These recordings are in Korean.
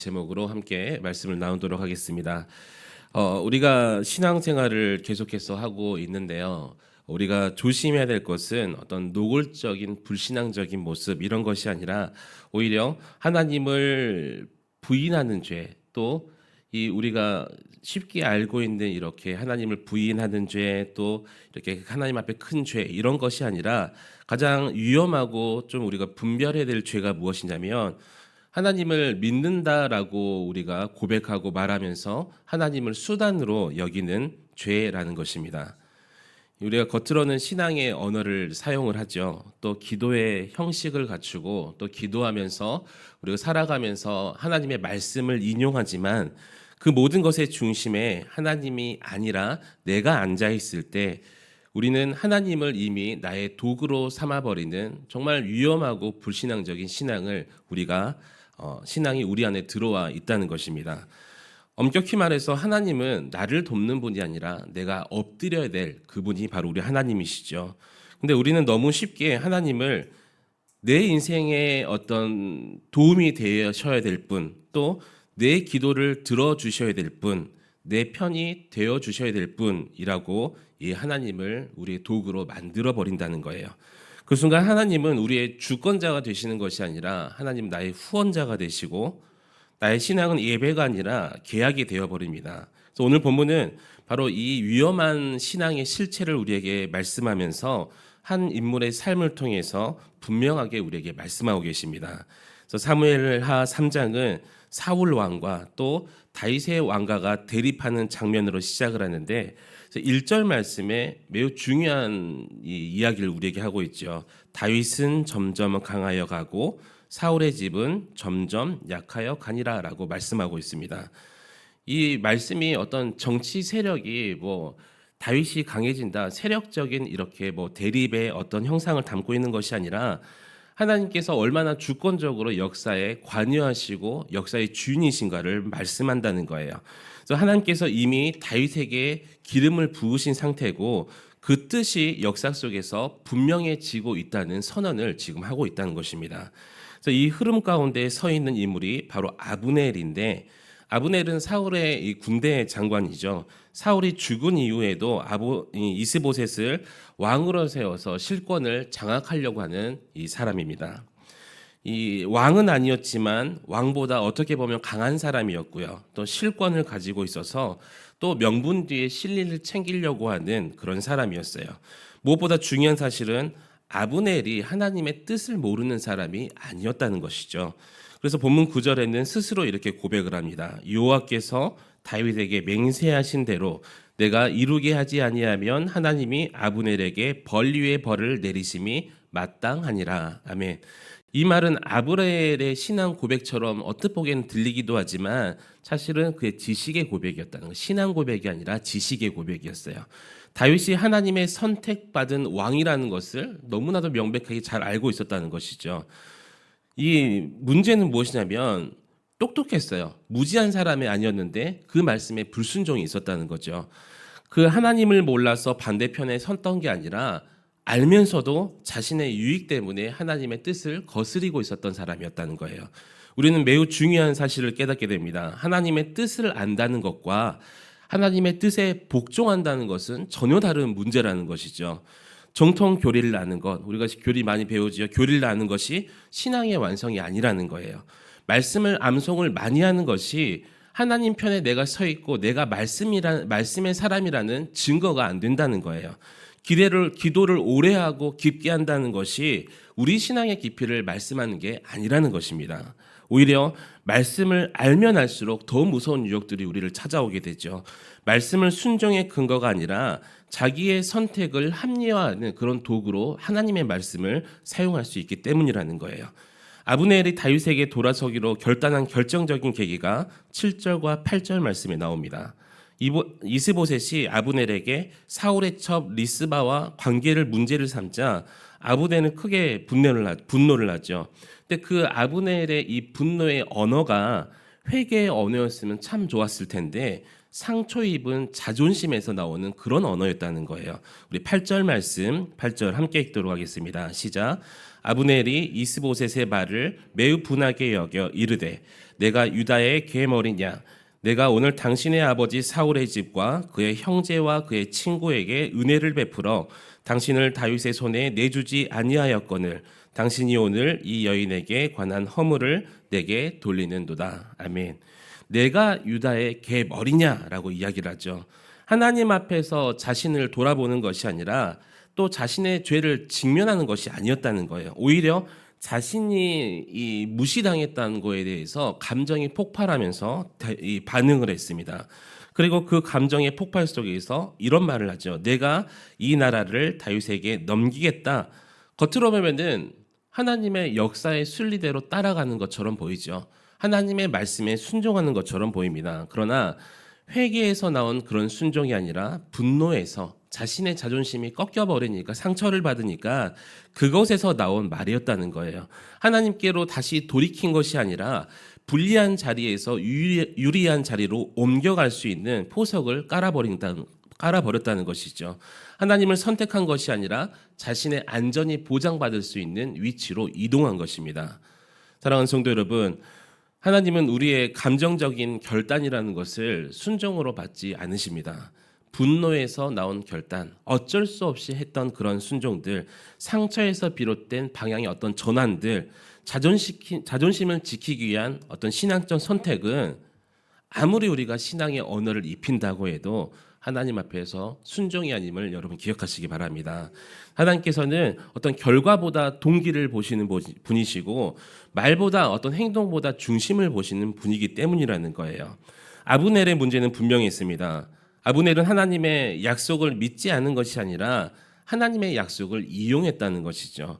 제목으로 함께 말씀을 나누도록 하겠습니다. 우리가 신앙생활을 계속해서 하고 있는데요. 우리가 조심해야 될 것은 어떤 노골적인 불신앙적인 모습 이런 것이 아니라 오히려 하나님을 부인하는 죄, 또 이 우리가 쉽게 알고 있는 이렇게 하나님을 부인하는 죄, 또 이렇게 하나님 앞에 큰 죄 이런 것이 아니라 가장 위험하고 좀 우리가 분별해야 될 죄가 무엇이냐면 하나님을 믿는다라고 우리가 고백하고 말하면서 하나님을 수단으로 여기는 죄라는 것입니다. 우리가 겉으로는 신앙의 언어를 사용을 하죠. 또 기도의 형식을 갖추고 또 기도하면서 우리가 살아가면서 하나님의 말씀을 인용하지만 그 모든 것의 중심에 하나님이 아니라 내가 앉아 있을 때 우리는 하나님을 이미 나의 도구로 삼아버리는 정말 위험하고 불신앙적인 신앙을 우리가 신앙이 우리 안에 들어와 있다는 것입니다. 엄격히 말해서 하나님은 나를 돕는 분이 아니라 내가 엎드려야 될 그분이 바로 우리 하나님이시죠. 근데 우리는 너무 쉽게 하나님을 내 인생에 어떤 도움이 되셔야 될 분, 또 내 기도를 들어주셔야 될 분, 내 편이 되어주셔야 될 분이라고 이 하나님을 우리의 도구로 만들어 버린다는 거예요. 그 순간 하나님은 우리의 주권자가 되시는 것이 아니라 하나님 나의 후원자가 되시고 나의 신앙은 예배가 아니라 계약이 되어버립니다. 그래서 오늘 본문은 바로 이 위험한 신앙의 실체를 우리에게 말씀하면서 한 인물의 삶을 통해서 분명하게 우리에게 말씀하고 계십니다. 그래서 사무엘하 3장은 사울 왕과 또 다윗의 왕가가 대립하는 장면으로 시작을 하는데 1절 말씀에 매우 중요한 이야기를 우리에게 하고 있죠. 다윗은 점점 강하여 가고 사울의 집은 점점 약하여 가니라라고 말씀하고 있습니다. 이 말씀이 어떤 정치 세력이 다윗이 강해진다, 세력적인 이렇게 대립의 어떤 형상을 담고 있는 것이 아니라 하나님께서 얼마나 주권적으로 역사에 관여하시고 역사의 주인이신가를 말씀한다는 거예요. 그래서 하나님께서 이미 다윗에게 기름을 부으신 상태고 그 뜻이 역사 속에서 분명해지고 있다는 선언을 지금 하고 있다는 것입니다. 그래서 이 흐름 가운데 서 있는 인물이 바로 아브넬인데 아브넬은 사울의 이 군대 장관이죠. 사울이 죽은 이후에도 이스보셋을 왕으로 세워서 실권을 장악하려고 하는 이 사람입니다. 이 왕은 아니었지만 왕보다 어떻게 보면 강한 사람이었고요. 또 실권을 가지고 있어서 또 명분 뒤에 실리를 챙기려고 하는 그런 사람이었어요. 무엇보다 중요한 사실은 아브넬이 하나님의 뜻을 모르는 사람이 아니었다는 것이죠. 그래서 본문 9절에는 스스로 이렇게 고백을 합니다. 여호와께서 다윗에게 맹세하신 대로 내가 이루게 하지 아니하면 하나님이 아브넬에게 벌 위에 벌을 내리심이 마땅하니라. 아멘. 이 말은 아브넬의 신앙 고백처럼 어떻게 보기에는 들리기도 하지만 사실은 그의 지식의 고백이었다는 거. 신앙 고백이 아니라 지식의 고백이었어요. 다윗이 하나님의 선택받은 왕이라는 것을 너무나도 명백하게 잘 알고 있었다는 것이죠. 이 문제는 무엇이냐면 똑똑했어요. 무지한 사람이 아니었는데 그 말씀에 불순종이 있었다는 거죠. 그 하나님을 몰라서 반대편에 섰던 게 아니라 알면서도 자신의 유익 때문에 하나님의 뜻을 거스리고 있었던 사람이었다는 거예요. 우리는 매우 중요한 사실을 깨닫게 됩니다. 하나님의 뜻을 안다는 것과 하나님의 뜻에 복종한다는 것은 전혀 다른 문제라는 것이죠. 정통 교리를 아는 것, 우리가 교리 많이 배우지요. 교리를 아는 것이 신앙의 완성이 아니라는 거예요. 말씀을 암송을 많이 하는 것이 하나님 편에 내가 서 있고 내가 말씀의 사람이라는 증거가 안 된다는 거예요. 기도를 오래 하고 깊게 한다는 것이 우리 신앙의 깊이를 말씀하는 게 아니라는 것입니다. 오히려 말씀을 알면 알수록 더 무서운 유혹들이 우리를 찾아오게 되죠. 말씀을 순종의 근거가 아니라 자기의 선택을 합리화하는 그런 도구로 하나님의 말씀을 사용할 수 있기 때문이라는 거예요. 아브넬이 다윗에게 돌아서기로 결단한 결정적인 계기가 7절과 8절 말씀에 나옵니다. 이스보셋이 아브넬에게 사울의 첩 리스바와 관계를 문제를 삼자 아브넬은 크게 분노를 하죠. 근데 그 아브넬의 이 분노의 언어가 회개의 언어였으면 참 좋았을 텐데 상처 입은 자존심에서 나오는 그런 언어였다는 거예요. 우리 8절 말씀 8절 함께 읽도록 하겠습니다. 시작. 아브넬이 이스보셋의 말을 매우 분하게 여겨 이르되 내가 유다의 계머리냐? 내가 오늘 당신의 아버지 사울의 집과 그의 형제와 그의 친구에게 은혜를 베풀어 당신을 다윗의 손에 내주지 아니하였거늘 당신이 오늘 이 여인에게 관한 허물을 내게 돌리는도다. 아멘. 내가 유다의 계머리냐라고 이야기를 하죠. 하나님 앞에서 자신을 돌아보는 것이 아니라 또 자신의 죄를 직면하는 것이 아니었다는 거예요. 오히려 자신이 이 무시당했다는 거에 대해서 감정이 폭발하면서 이 반응을 했습니다. 그리고 그 감정의 폭발 속에서 이런 말을 하죠. 내가 이 나라를 다윗에게 넘기겠다. 겉으로 보면은 하나님의 역사의 순리대로 따라가는 것처럼 보이죠. 하나님의 말씀에 순종하는 것처럼 보입니다. 그러나 회개에서 나온 그런 순종이 아니라 분노에서 자신의 자존심이 꺾여버리니까 상처를 받으니까 그것에서 나온 말이었다는 거예요. 하나님께로 다시 돌이킨 것이 아니라 불리한 자리에서 유리한 자리로 옮겨갈 수 있는 포석을 깔아버렸다는 것이죠. 하나님을 선택한 것이 아니라 자신의 안전이 보장받을 수 있는 위치로 이동한 것입니다. 사랑하는 성도 여러분, 하나님은 우리의 감정적인 결단이라는 것을 순종으로 받지 않으십니다. 분노에서 나온 결단, 어쩔 수 없이 했던 그런 순종들, 상처에서 비롯된 방향의 어떤 전환들, 자존심을 지키기 위한 어떤 신앙적 선택은 아무리 우리가 신앙의 언어를 입힌다고 해도 하나님 앞에서 순종이 아님을 여러분 기억하시기 바랍니다. 하나님께서는 어떤 결과보다 동기를 보시는 분이시고 말보다 어떤 행동보다 중심을 보시는 분이기 때문이라는 거예요. 아브넬의 문제는 분명히 있습니다. 아브넬은 하나님의 약속을 믿지 않은 것이 아니라 하나님의 약속을 이용했다는 것이죠.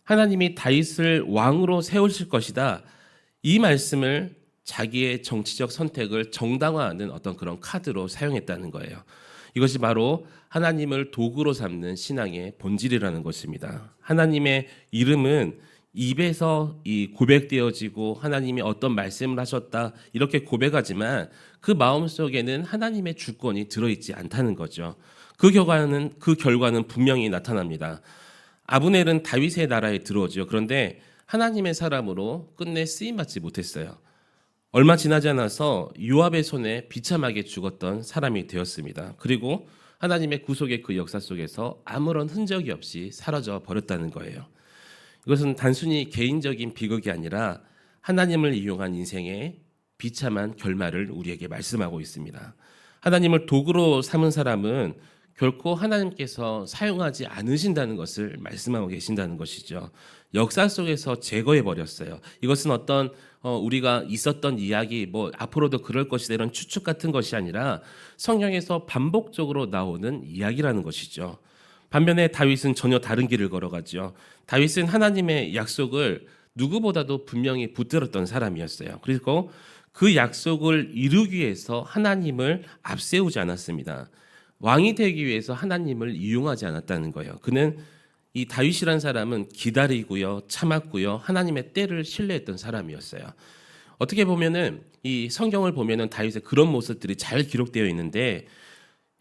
하나님이 다윗을 왕으로 세우실 것이다. 이 말씀을 자기의 정치적 선택을 정당화하는 어떤 그런 카드로 사용했다는 거예요. 이것이 바로 하나님을 도구로 삼는 신앙의 본질이라는 것입니다. 하나님의 이름은 입에서 이 고백되어지고 하나님이 어떤 말씀을 하셨다 이렇게 고백하지만 그 마음속에는 하나님의 주권이 들어있지 않다는 거죠. 그 결과는 분명히 나타납니다. 아브넬은 다윗의 나라에 들어오죠. 그런데 하나님의 사람으로 끝내 쓰임받지 못했어요. 얼마 지나지 않아서 요압의 손에 비참하게 죽었던 사람이 되었습니다. 그리고 하나님의 구속의 그 역사 속에서 아무런 흔적이 없이 사라져 버렸다는 거예요. 이것은 단순히 개인적인 비극이 아니라 하나님을 이용한 인생의 비참한 결말을 우리에게 말씀하고 있습니다. 하나님을 도구로 삼은 사람은 결코 하나님께서 사용하지 않으신다는 것을 말씀하고 계신다는 것이죠. 역사 속에서 제거해 버렸어요. 이것은 어떤 우리가 있었던 이야기, 앞으로도 그럴 것이다 이런 추측 같은 것이 아니라 성경에서 반복적으로 나오는 이야기라는 것이죠. 반면에 다윗은 전혀 다른 길을 걸어가죠. 다윗은 하나님의 약속을 누구보다도 분명히 붙들었던 사람이었어요. 그리고 그 약속을 이루기 위해서 하나님을 앞세우지 않았습니다. 왕이 되기 위해서 하나님을 이용하지 않았다는 거예요. 그는 이 다윗이란 사람은 기다리고요, 참았고요, 하나님의 때를 신뢰했던 사람이었어요. 어떻게 보면은 이 성경을 보면은 다윗의 그런 모습들이 잘 기록되어 있는데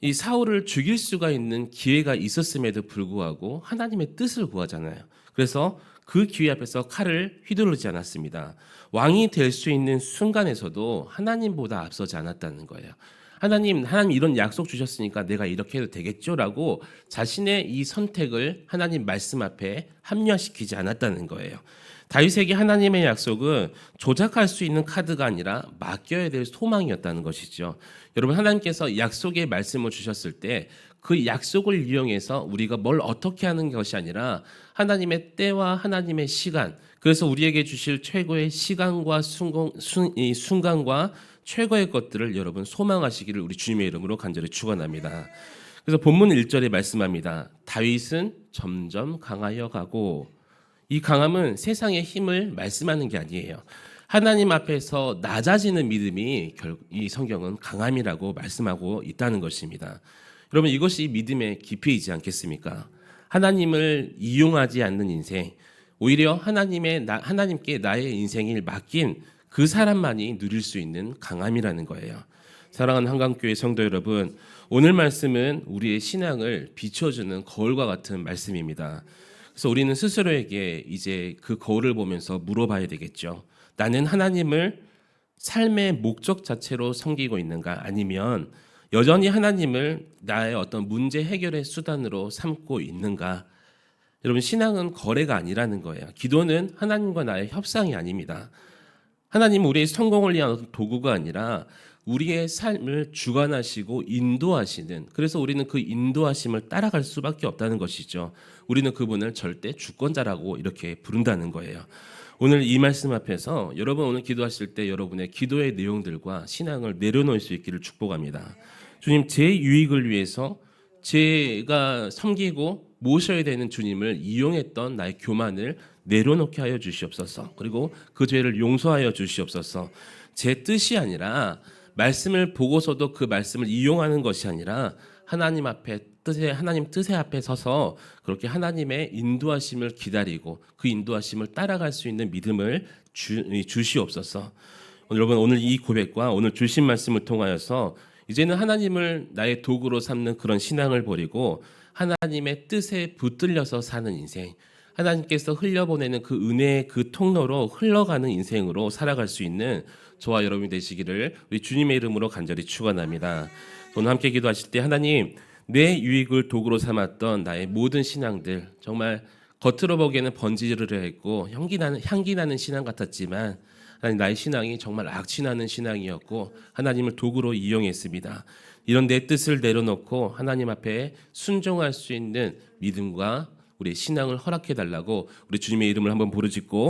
이 사울을 죽일 수가 있는 기회가 있었음에도 불구하고 하나님의 뜻을 구하잖아요. 그래서 그 기회 앞에서 칼을 휘두르지 않았습니다. 왕이 될 수 있는 순간에서도 하나님보다 앞서지 않았다는 거예요. 하나님 이런 약속 주셨으니까 내가 이렇게 해도 되겠죠라고 자신의 이 선택을 하나님 말씀 앞에 합리화시키지 않았다는 거예요. 다윗에게 하나님의 약속은 조작할 수 있는 카드가 아니라 맡겨야 될 소망이었다는 것이죠. 여러분, 하나님께서 약속의 말씀을 주셨을 때 그 약속을 이용해서 우리가 뭘 어떻게 하는 것이 아니라 하나님의 때와 하나님의 시간, 그래서 우리에게 주실 최고의 시간과 순간과 최고의 것들을 여러분 소망하시기를 우리 주님의 이름으로 간절히 축원합니다. 그래서 본문 1절에 말씀합니다. 다윗은 점점 강하여 가고, 이 강함은 세상의 힘을 말씀하는 게 아니에요. 하나님 앞에서 낮아지는 믿음이 이 성경은 강함이라고 말씀하고 있다는 것입니다. 여러분, 이것이 믿음의 깊이이지 않겠습니까? 하나님을 이용하지 않는 인생, 오히려 하나님께 나의 인생을 맡긴 그 사람만이 누릴 수 있는 강함이라는 거예요. 사랑하는 한강교회 성도 여러분, 오늘 말씀은 우리의 신앙을 비춰주는 거울과 같은 말씀입니다. 그래서 우리는 스스로에게 이제 그 거울을 보면서 물어봐야 되겠죠. 나는 하나님을 삶의 목적 자체로 섬기고 있는가, 아니면 여전히 하나님을 나의 어떤 문제 해결의 수단으로 삼고 있는가. 여러분, 신앙은 거래가 아니라는 거예요. 기도는 하나님과 나의 협상이 아닙니다. 하나님은 우리의 성공을 위한 도구가 아니라 우리의 삶을 주관하시고 인도하시는, 그래서 우리는 그 인도하심을 따라갈 수밖에 없다는 것이죠. 우리는 그분을 절대 주권자라고 이렇게 부른다는 거예요. 오늘 이 말씀 앞에서 여러분, 오늘 기도하실 때 여러분의 기도의 내용들과 신앙을 내려놓을 수 있기를 축복합니다. 주님, 제 유익을 위해서 제가 섬기고 모셔야 되는 주님을 이용했던 나의 교만을 내려놓게 하여 주시옵소서. 그리고 그 죄를 용서하여 주시옵소서. 제 뜻이 아니라, 말씀을 보고서도 그 말씀을 이용하는 것이 아니라 하나님 뜻의 앞에 서서 그렇게 하나님의 인도하심을 기다리고 그 인도하심을 따라갈 수 있는 믿음을 주시옵소서. 여러분, 오늘 이 고백과 오늘 주신 말씀을 통하여서 이제는 하나님을 나의 도구로 삼는 그런 신앙을 버리고 하나님의 뜻에 붙들려서 사는 인생, 하나님께서 흘려보내는 그 은혜의 그 통로로 흘러가는 인생으로 살아갈 수 있는 저와 여러분이 되시기를 우리 주님의 이름으로 간절히 축원합니다. 오늘 함께 기도하실 때, 하나님, 내 유익을 도구로 삼았던 나의 모든 신앙들, 정말 겉으로 보기에는 번지르르 했고 향기 나는 신앙 같았지만, 하나님, 나의 신앙이 정말 악취나는 신앙이었고 하나님을 도구로 이용했습니다. 이런 내 뜻을 내려놓고 하나님 앞에 순종할 수 있는 믿음과 우리의 신앙을 허락해 달라고 우리 주님의 이름을 한번 부르짖고